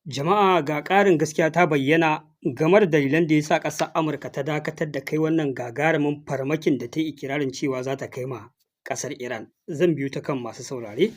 Jama'a ga ƙarin gaskiya ta bayyana game da dalilan da ya sa ƙasar Amurka ta dakatar da kai wannan gagarumin farmakin da ta yi ikirarin cewa za ta kai ma ƙasar Iran. Zan biyo ta kan masu saurare,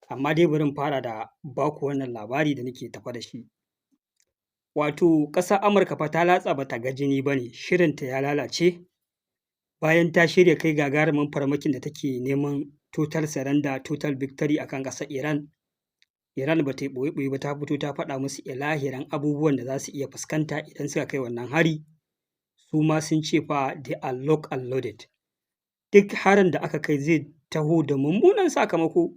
amma dai bari in fara da ba ku wannan labari da nake tafe da shi. Wato ƙasar Amurka fa ta latsa ba ta ga jini ba ne, shirinta ya lalace bayan ta shirya kai gagarumin farmakin da take neman total surrender, total victory a kan ƙasar Iran. Iran ba ta yi ɓoye-ɓoye ba, ta fito ta faɗa musu ilahirin abubuwan da za su iya fuskanta idan suka kai wannan hari. Su ma sun ce fa they are locked and loaded. Duk harin da aka kai zai taho da mummunan sakamako.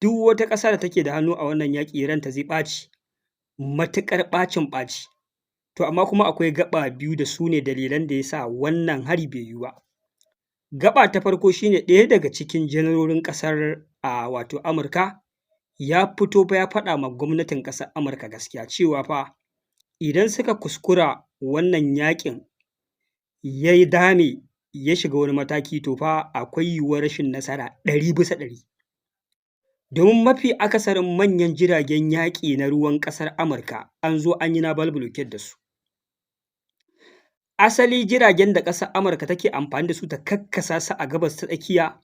Duk wata ƙasa da take da hannu a wannan yaƙi ranta zai ɓaci, matuƙar ɓacin ɓaci. To amma kuma akwai gaɓa biyu da su ne dalilan da ya sa wannan hari bai yiwu ba. Gaɓa ta farko shi ne ɗaya daga cikin janarorin ƙasar wato Amurka ya fito fa ya faɗa ma gwamnatin ƙasar Amurka gaskiya cewa fa idan suka kuskura wannan yaƙin ya dame ya shiga wani mataki to fa akwai yiwuwar rashin nasara 100%. Domin mafi akasarin manyan jiragen yaƙi na ruwan ƙasar Amurka an zo an yi naval blockade da su. Asali jiragen da ƙasar Amurka take amfani da su ta kakkasa su a gabas ta tsakiya,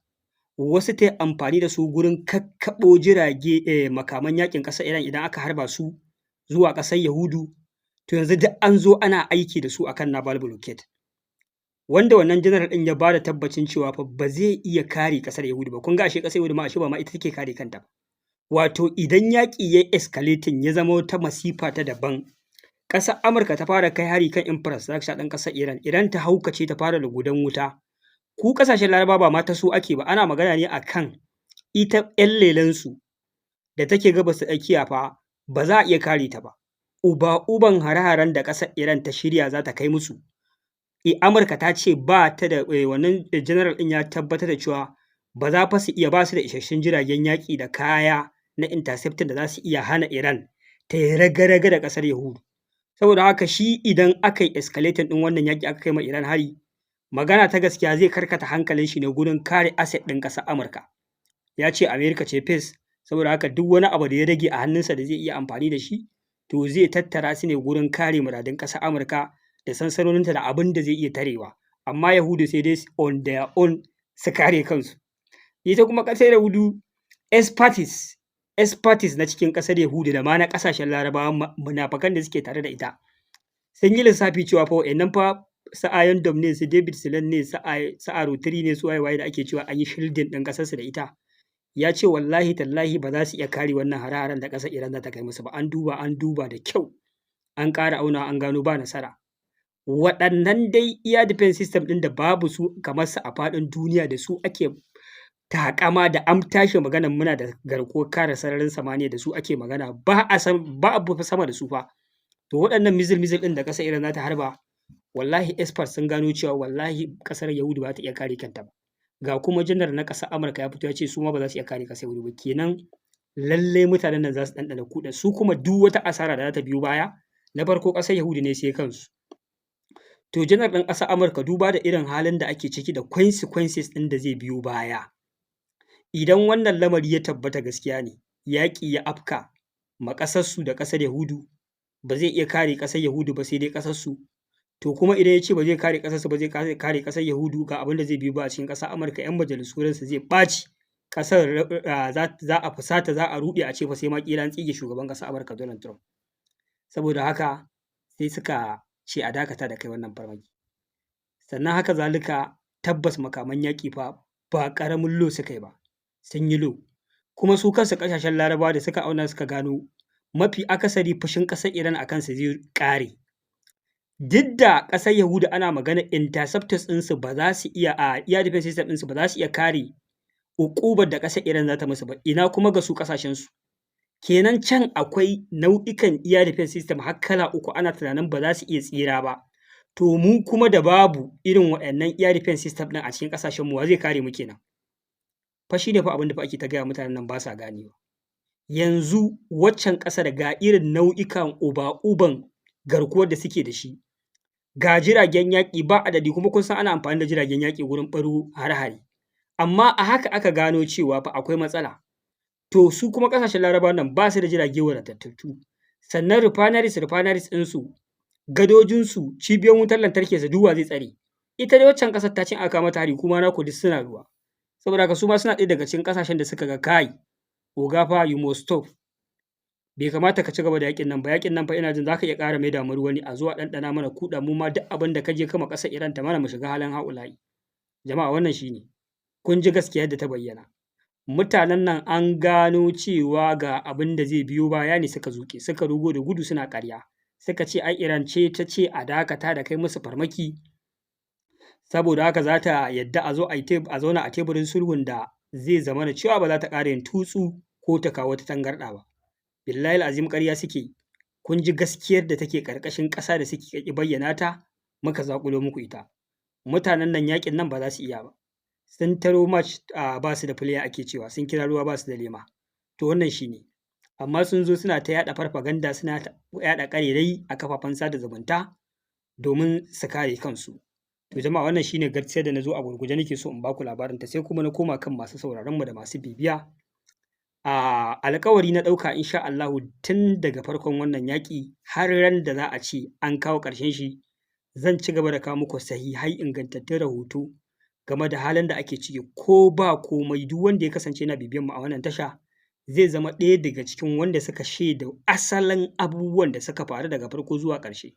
wasu ta yi amfani da su gurin kakkaɓo jirage makaman yaƙin ƙasar Iran idan aka harba su zuwa ƙasar Yahudu, to yanzu duk an zo ana aiki da su a kan naval blockade. Wanda wannan janar ɗin ya ba da tabbacin cewa fa ba zai iya kare ƙasar Yahudu ba. Kun ga ashe ƙasar Yahudu ma ashe ba ma ita take kare kanta ba. Wato idan yaƙi ya yi escalating ya zama wata masifa ta daban, ƙasar Amurka ta fara kai hari kan infrastructure ɗin ƙasar Iran, Iran ta haukace ta fara lugudan wuta. Ku ƙasashen Larabawa ba ma ta su ake ba, ana magana ne a kan ita 'yan lelensu da take gabas ta tsakiya fa ba za a iya kare ta ba. Uba-uban hare-haren da ƙasar Iran ta shirya za ta kai musu. Amurka ta ce ba ta da wannan general ɗin ya tabbatar da cewa ba za fa su iya, ba su da isassun jiragen yaƙi da kaya na intercepting da za su iya hana Iran ta yi raga-raga da ƙasar Yahudu. Saboda haka shi idan aka yi escalating ɗin wannan yaƙi aka kai ma Iran hari, magana ta gaskiya zai karkata hankalin shi ne gurin kare asset ɗin ƙasar Amurka. Ya ce Amerika ce first, saboda haka duk wani abu da ya rage a hannunsa da zai iya amfani da shi, to zai tattara su ne gurin kare muradun ƙasar Amurka da sansanoninta da abin da zai iya tarewa. Amma Yahudu sai dai on their own su kare kansu. Ita kuma ƙasar Yahudu expertise na cikin ƙasar Yahudu da ma na ƙasashen Larabawa munafukan da suke tare da ita, sun yi lissafi cewa fa wa'innan fa su Iron Dome ne, su David Slan ne, su Arotiri ne, su waye da ake cewa an yi shielding ɗin ƙasarsu da ita. Ya ce wallahi tallahi ba za su iya kare wannan hare-haren da ƙasar Iran za ta kai musu ba. An duba da kyau, an ƙara aunawa an gano ba nasara. Waɗannan dai air defense system ɗin da babu su kamar su a faɗin duniya, da su ake taƙama, da an tashi maganar muna da garkuwar kare sararin samaniya da su ake magana, ba a sama da su fa. To waɗannan missile ɗin da ƙasar Iran za ta harba, wallahi experts sun gano cewa wallahi ƙasar Yahudu ba ta iya kare kanta ba. Ga kuma janar na ƙasar Amurka ya fito ya ce su ma ba za su iya kare ƙasar Yahudu ba. Kenan lallai mutanen nan za su ɗanɗana kuɗa su, kuma duk wata asara da za ta biyo baya, na farko ƙasar Yahudu ne sai kansu. To janar ɗin ƙasar Amurka duba da irin halin da ake ciki da consequences ɗin da zai biyo baya. Idan wannan lamari ya tabbata gaskiya ne, yaƙi ya afka ma ƙasarsu da ƙasar Yahudu, ba zai iya kare ƙasar Yahudu ba sai dai ƙasarsu. To kuma idan ya ce ba zai kare ƙasarsa ba, zai kare ƙasar Yahudu, ga abin da zai biyo ba a cikin ƙasar Amurka, 'yan majalisu ransu zai ɓaci, ƙasar za a fusata, za a ruɗe, a ce fa sai ma ƙila an tsige shugaban ƙasar Amurka Donald Trump. Saboda haka sai suka ce a dakata da kai wannan farmaki. Sannan haka zalika tabbas makaman yaƙi fa ba ƙaramin lo suka yi ba, sun yi lo. Kuma su kansu ƙasashen Larabawa da suka auna suka gano mafi akasari fushin ƙasar Iran a kansu zai ƙare. Duk da ƙasar Yahudu ana magana interceptors ɗinsu ba za su iya, air defense system ɗinsu ba za su iya kare uƙubar da ƙasar Iran za ta musu ba, ina kuma ga su ƙasashensu. Kenan can akwai nau'ikan air defense system har kala uku, ana tunanin ba za su iya tsira ba. To mu kuma da babu irin waɗannan air defense system ɗin a cikin ƙasashenmu, wa zai kare mu kenan? Fa shi ne fa abin da fa ake ta gaya mutanen nan ba sa ganewa. Yanzu waccan ƙasar ga irin nau'ikan uba-uban garkuwar da suke da shi, ga jiragen yaƙi ba adadi, kuma kun san ana amfani da jiragen yaƙi wurin ɓaro hare-hare. Amma a haka aka gano cewa fa akwai matsala. To su kuma ƙasashen Larabawan nan ba su da jirage wadatattu. sannan refineries ɗinsu, gadojinsu, cibiyoyin wutar lantarki su duwa zai tsare. Ita dai waccan ƙasar ta ce aka mata hari kuma naku duk suna ruwa. Saboda haka su ma suna ɗaya daga cikin ƙasashen da suka ga kai oga fa you must stop. Bai kamata ka ci gaba da yaƙin nan ba, yaƙin nan fa ina jin za ka iya ƙara maida mu ruwa ne a zo a ɗanɗana mana kuɗa mu ma duk abin da ka je kama ƙasar Iran ta mana mu shiga halin ha'ula'i. Jama'a wannan shi ne. Kun ji gaskiya yadda ta bayyana. Mutanen nan an gano cewa ga abin da zai biyo baya ne suka zuƙe, suka rugo da gudu suna ƙarya. Suka ce ai Iran ce ta ce a dakata da kai musu farmaki, saboda haka za ta yadda a zo a zauna a teburin sulhun da zai zamana cewa ba za ta ƙara yin tutsu ko ta kawo wata tangarɗa ba. Billahi azim ƙarya suke. Kun ji gaskiyar da take ƙarƙashin ƙasa da suke ƙi bayyana ta, muka zaƙulo muku ita. Mutanen nan yaƙin nan ba za su iya ba. Sun taro match ba su da player ake cewa, sun kira ruwa ba su da lema. To wannan shi ne. Amma sun zo suna ta yaɗa farfaganda, suna ta yaɗa ƙarerai a kafafen sada zumunta domin su kare kansu. To jama'a wannan shi ne gaskiyar da na zo a gurguje nake so in ba ku labarinta, sai kuma na koma kan masu sauraron mu da masu bibiya. Alƙawari na ɗauka insha Allahu tun daga farkon wannan yaƙi har ran da za a ce an kawo ƙarshen shi, zan ci gaba da kawo muku sahihai ingantattun rahoto game da halin da ake ciki, ko ba komai duk wanda ya kasance yana bibiyan mu a wannan tasha zai zama ɗaya daga cikin wanda suka shaida asalin abubuwan da suka faru daga farko zuwa ƙarshe.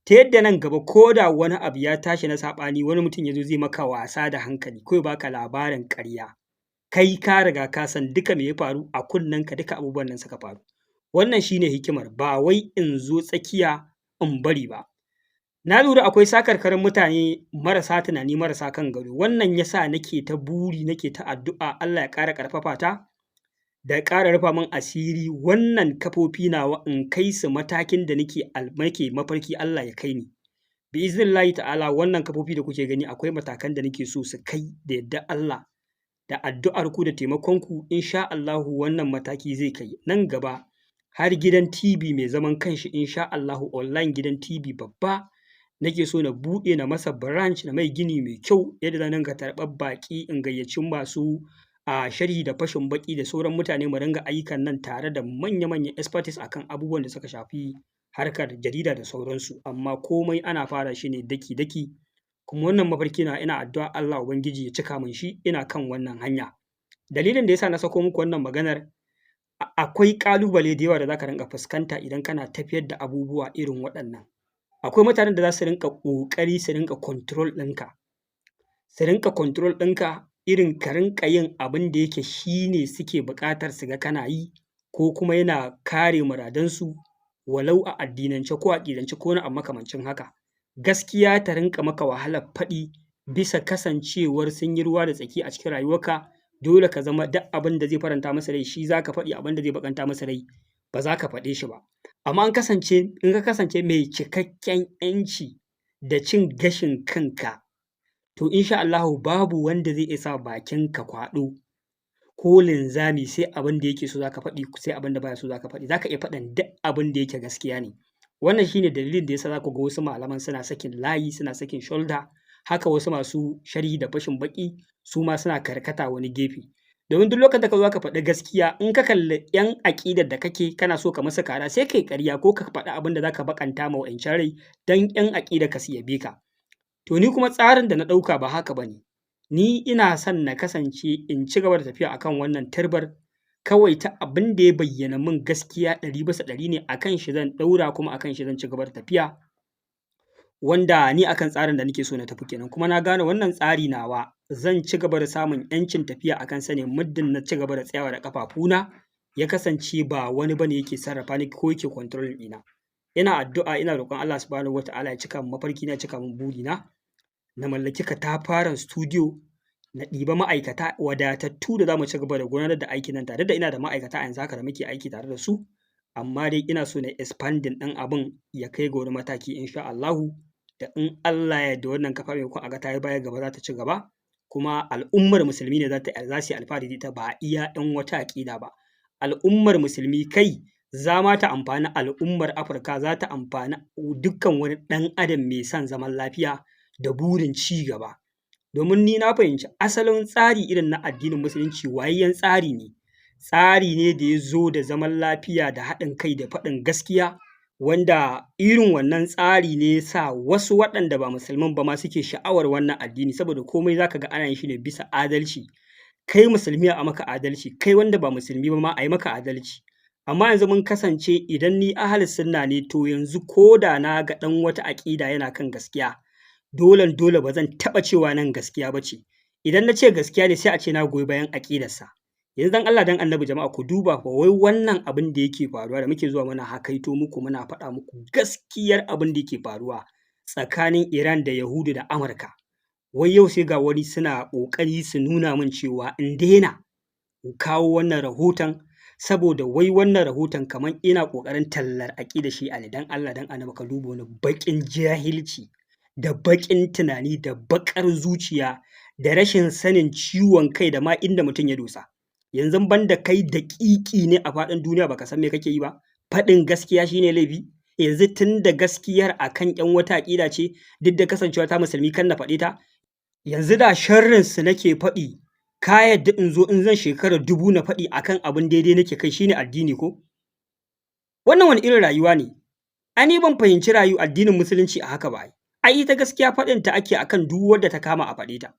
Ta yadda nan gaba ko da wani abu ya tashi na saɓani, wani mutum ya zo zai maka wasa da hankali ko ya baka labarin ƙarya, kai ka riga ka san duka me ya faru a kunnenka, duka abubuwan nan suka faru. Wannan shi ne hikimar, ba wai in zo tsakiya in bari ba. Na lura akwai sakarkarin mutane marasa tunani, marasa kan gado. Wannan ya sa nake ta buri, nake ta addu'a Allah ya ƙara ƙarfafa ta da ƙara rufa min asiri, wannan kafofi nawa in kai su matakin da nake mafarki Allah ya kai ni. Bi iznillahi ta'ala wannan kafofi da kuke gani akwai matakan da nake so su kai da yardar Allah. Da addu'ar ku da taimakon ku insha Allahu wannan mataki zai kai. Nan gaba har gidan TV mai zaman kanshi insha Allahu, online gidan TV babba nake so na buɗe, na masa branch, na mai gini mai kyau yadda zan dinga tarɓar baƙi, in gayyaci masu sharhi da fashin baƙi da sauran mutane mu ringa ayyukan nan tare da manya-manyan expertise akan abubuwan da suka shafi harkar jarida da sauransu. Amma komai ana fara shi ne daki-daki. Kuma wannan mafarki na ina addu'a Allah Ubangiji ya cika min shi, ina kan wannan hanya. Dalilin da yasa na sako muku wannan maganar, akwai ƙalubale da yawa da za ka rinƙa fuskanta idan kana tafiyar da abubuwa irin waɗannan. Akwai mutanen da za su rinƙa ƙoƙari su rinƙa control ɗinka, su rinƙa control ɗinka, irin ka rinƙa yin abin da yake shi ne suke buƙatar su ga kana yi, ko kuma yana kare muradansu walau a addinance ko a aƙidance ko wani abu makamancin haka. Gaskiya ta rinƙa maka wahalar faɗi bisa kasancewar sun yi ruwa da tsaki a cikin rayuwarka. Dole ka zama duk abin da zai faranta masa rai shi za ka faɗi, abin da zai baƙanta masa rai ba za ka faɗe shi ba. Amma in ka kasance mai cikakken ‘yanci da cin gashin kanka, to insha Allahu babu wanda zai iya sa bakinka kwaɗo ko linzami, sai abin da yake so za ka faɗi, sai abin da baya so za ka faɗi. Za ka iya faɗin duk abin da yake gaskiya ne. Wannan shi ne dalilin da yasa za ku ga wasu malaman suna sakin layi, suna sakin shoulder. Haka wasu masu sharhi da fashin baƙi su ma suna karkata wani gefe. Domin duk lokacin da ka zo ka faɗi gaskiya, in ka kalli 'yan aƙidar da kake kana so ka musu kara, sai kai ƙarya ko ka faɗi abin da za ka baƙanta ma wa'incan rai don 'yan aƙidar ka su yabe ka. To ni kuma tsarin da na ɗauka ba haka ba ne. Ni ina son na kasance in ci gaba da tafiya akan wannan turbar, kawai ta abin da ya bayyana min gaskiya 100% ne, akan shi zan ɗaura kuma akan shi zan ci gaba da tafiya. Wanda ni akan tsarin da nake so na tafi kenan, kuma na gane wannan tsari nawa zan ci gaba da samun ‘yancin tafiya akan sa ne muddin na ci gaba da tsayawa da ƙafafuna, ya kasance ba wani bane yake sarrafa ni ko yake control ɗina. Ina addu'a, ina roƙon Allah subhanahu wata'ala ya cika min mafarkina, ya cika min burina, na mallaki katafaren studio, na ɗiba ma'aikata wadatattu da za mu ci gaba da gudanar da aikin nan tare da ina da ma'aikata a yanzu haka da muke aiki tare da su. Amma dai ina so na expanding ɗin abin ya kai ga wani mataki insha Allahu, da in Allah ya yarda wannan kafa maimakon a ga ta yi baya gaba za ta ci gaba, kuma al'ummar musulmi ne za su yi alfahari da ita, ba iya 'yan wata aƙida ba. Al'ummar musulmi kai za ma ta amfani al'ummar Afirka, za ta amfani dukkan wani ɗan adam mai son zaman lafiya da burin ci gaba. Domin ni na fahimci asalin tsari irin na addinin musulunci wayayyen tsari ne. tsari ne da ya zo da zaman lafiya da haɗin kai da faɗin gaskiya, wanda irin wannan tsari ne ya sa wasu waɗanda ba musulman ba ma suke sha'awar wannan addini, saboda komai za ka ga ana yin shi ne bisa adalci. Kai musulmi a maka adalci, kai wanda ba musulmi ba ma a yi maka adalci. Amma yanzu mun kasance idan ni ahlus sunna ne, to yanzu ko da na ga ɗan wata aƙida yana kan gaskiya, dolen dole ba zan taɓa cewa nan gaskiya ba ce. Idan na ce gaskiya ne sai a ce na goyi bayan aƙidarsa. Yanzu dan Allah dan Annabi jama'a ku duba fa wai wannan abin da yake faruwa da muke zuwa muna hakaito muku muna faɗa muku gaskiyar abin da yake faruwa tsakanin Iran da Yahudu da Amurka. Wai yau sai ga wani suna ƙoƙari su nuna min cewa in daina kawo wannan rahoton, saboda wai wannan rahoton kamar ina ƙoƙarin tallar aƙidar Shi'a ne. Dan Allah dan Annabi ka duba wani baƙin jahilci da baƙin tunani da baƙar zuciya da rashin sanin ciwon kai da ma inda mutum ya dosa. Yanzu banda kai daƙiƙi ne a faɗin duniya baka san me kake yi ba? Faɗin gaskiya shine laifi? Yanzu tun da gaskiyar akan ƴan wata aƙida ce, duk da kasancewa ta musulmi kan na faɗe ta? Yanzu da sharrinsu nake faɗi, ka yadda in zo in zan shekara 1000 na faɗi akan abin daidai nake kai shine addini ko? Wannan wani irin rayuwa ne? Ai ni ban fahimci addinin musulunci a haka ba ai. Ai ita gaskiya faɗin ta ake akan duk wadda ta kama a faɗe ta.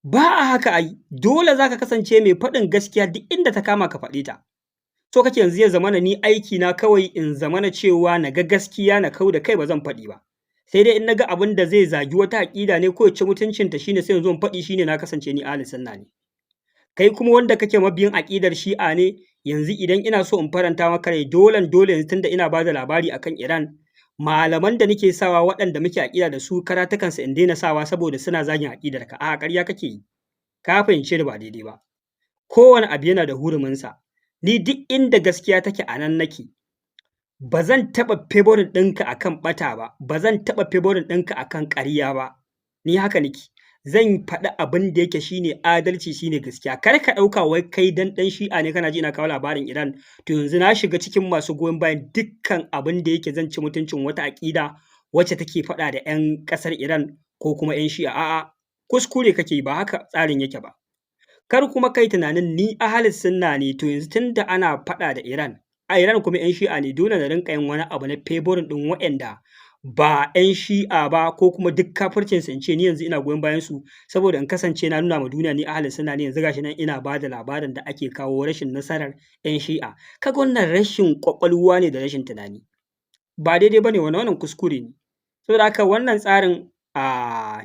Ba a haka ai, dole za ka kasance mai faɗin gaskiya duk inda ta kama ka faɗe ta. So kake yanzu ya zamana ni aiki na kawai in zamana cewa na ga gaskiya na kau da kai ba zan faɗi ba. Sai dai in na ga abin da zai zagi wata aƙida ne ko ya ci mutuncinta shine sai in zo in faɗi shine na kasance ni ahlus sunna ne. Kai kuma wanda kake mabiyin aƙidar Shi'a ne, yanzu idan ina so in faranta maka rai dole yanzu tunda ina ba da labari akan Iran, malaman da nake sawa waɗanda muke aƙida da su karatukansu in daina sawa saboda suna zagin aƙidarka. A'a ƙarya kake yi. Ka fahimce ni ba daidai ba. Kowane abu yana da huruminsa. Ni duk inda gaskiya take a nan nake. Ba zan taɓa favorin ɗinka akan ɓata ba, ba zan taɓa favorin ɗinka akan ƙarya ba. Ni haka nake. Zan faɗi abin da yake shine adalci shine gaskiya. Kar ka ɗauka wai kai dan ɗan Shi'a ne kana ji ina kawo labarin Iran, to yanzu na shiga cikin masu goyon bayan dukkan abin da yake zan ci mutuncin wata aƙida wacce take faɗa da 'yan ƙasar Iran ko kuma 'yan Shi'a. A'a, kuskure kake yi, ba haka tsarin yake ba. Kar kuma kai tunanin ni ahlus sunna ne, to yanzu tunda ana faɗa da Iran, a Iran kuma 'yan Shi'a ne, dole na rinƙa yin wani abu na favorin ɗin waɗanda ba 'yan Shi'a ba ko kuma duk kafircinsu in ce ni yanzu ina goyon bayan su, saboda in kasance na nuna ma duniya ni ahlus sunna ne. Yanzu gashi nan ina ba da labarin da ake kawo rashin nasarar 'yan Shi'a. Kaga wannan rashin ƙwaƙwalwa ne da rashin tunani. Ba daidai bane wannan kuskure ne. Saboda haka wannan tsarin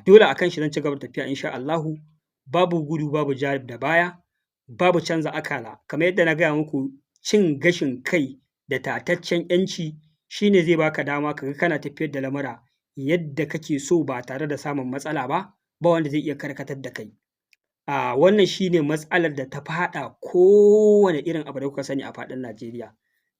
dole akan shi zan ci gaba da tafiya insha Allahu. Babu gudu, babu ja da baya, babu canza akala. Kamar yadda na gaya muku, cin gashin kai da tataccen 'yanci shi ne zai baka dama kaga kana tafiyar da lamura yadda kake so ba tare da samun matsala ba, ba wanda zai iya karkatar da kai. Wannan shi ne matsalar da ta faɗa kowane irin abu da kuka sani a faɗin Najeriya.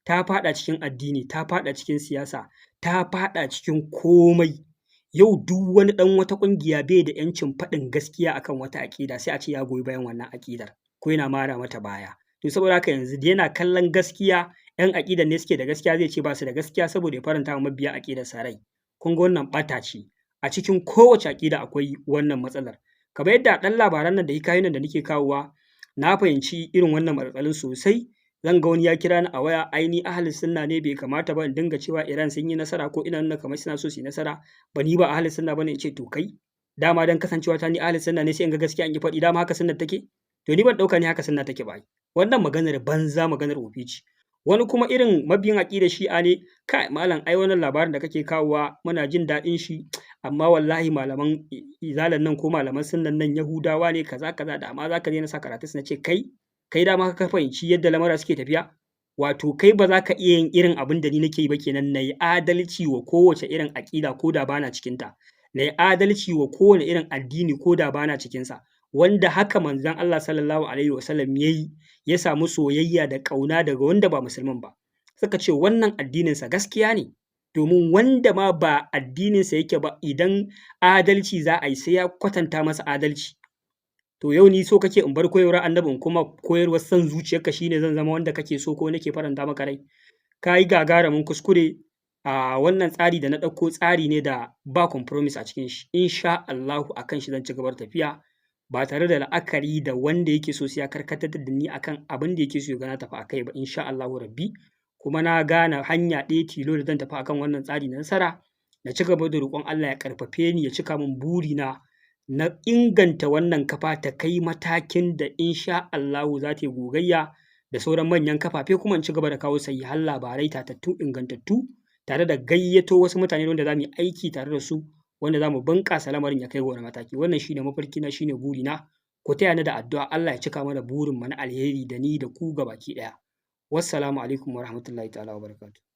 Ta faɗa cikin addini, ta faɗa cikin siyasa, ta faɗa cikin komai. Yau duk wani ɗan wata ƙungiya bai da 'yancin faɗin gaskiya akan wata aƙida, sai a ce ya goyi bayan wannan aƙidar ko yana mara mata baya. To saboda haka yanzu da yana kallon gaskiya 'yan aƙidar ne suke da gaskiya, zai ce ba su da gaskiya saboda ya faranta wa mabiya aƙidar sa rai. Kun ga wannan ɓata ce. A cikin kowace aƙida akwai wannan matsalar. Kamar yadda ɗan labaran nan da hikayoyin nan da nake kawowa, na fahimci irin wannan matsalolin sosai. Zan ga wani ya kira ni a waya, ai ni ahlus sunna ne, bai kamata ba in dinga cewa Iran sun yi nasara ko ina nuna kamar suna so su yi nasara, ba ni ba ahlus sunna bane. In ce to kai dama dan kasancewa ta ni ahlus sunna ne sai in ga gaskiya in yi faɗi, dama haka sunnar take? To ni ban ɗauka ni haka sunna take ba ai. Wannan maganar banza, maganar wofi ce. Wani kuma irin mabiyin aƙidar Shi'a ne, kai malam ai wannan labarin da kake kawowa muna jin daɗin shi, amma wallahi malaman izalan nan ko malaman sunnan nan Yahudawa ne kaza kaza, da amma za ka daina sa karatunsu. Na ce kai dama ka fahimci yadda lamura suke tafiya? Wato kai ba za ka iya yin irin abin da ni nake yi ba kenan, na yi adalci wa kowace irin aƙida ko da bana cikinta, na yi adalci wa kowane irin addini ko da bana cikinsa, wanda haka manzon Allah sallallahu alaihi wasallam ya yi, ya samu soyayya da ƙauna daga wanda ba musulmin ba. Suka ce wannan addininsa gaskiya ne, domin wanda ma ba addininsa yake ba idan adalci za a yi sai ya kwatanta masa adalci. To yau ni so kake in bar koyarwar annabi in kuma koyarwar son zuciyarka shine zan zama wanda kake so ko nake faranta maka rai? Ka yi gagarumin kuskure. Wannan tsari da na ɗauko tsari ne da ba compromise a cikin shi. Insha Allahu akan shi zan ci gaba da tafiya. ba tare da la'akari da wanda yake so sai ya karkatar da ni akan abin da yake so ya ga na tafi akai ba insha Allahu rabbi. Kuma na gane hanya ɗaya tilo da zan tafi akan wannan tsari na nasara, na ci gaba da roƙon Allah ya ƙarfafe ni ya cika min burina na inganta wannan kafa ta kai matakin da insha Allahu za ta yi gogayya da sauran manyan kafafe, kuma in ci gaba da kawo sahihan labarai tatattu ingantattu tare da gayyato wasu mutane wanda za mu yi aiki tare da su, wanda za mu bunƙasa lamarin ya kai ga wani mataki. Wannan shi ne mafarkina, shi ne burina. Ku taya ni da addu'a Allah ya cika mana burinmu na alheri da ni da ku gabaki ɗaya. Wassalamu alaikum wa rahmatullahi ta'ala wa barakatuh.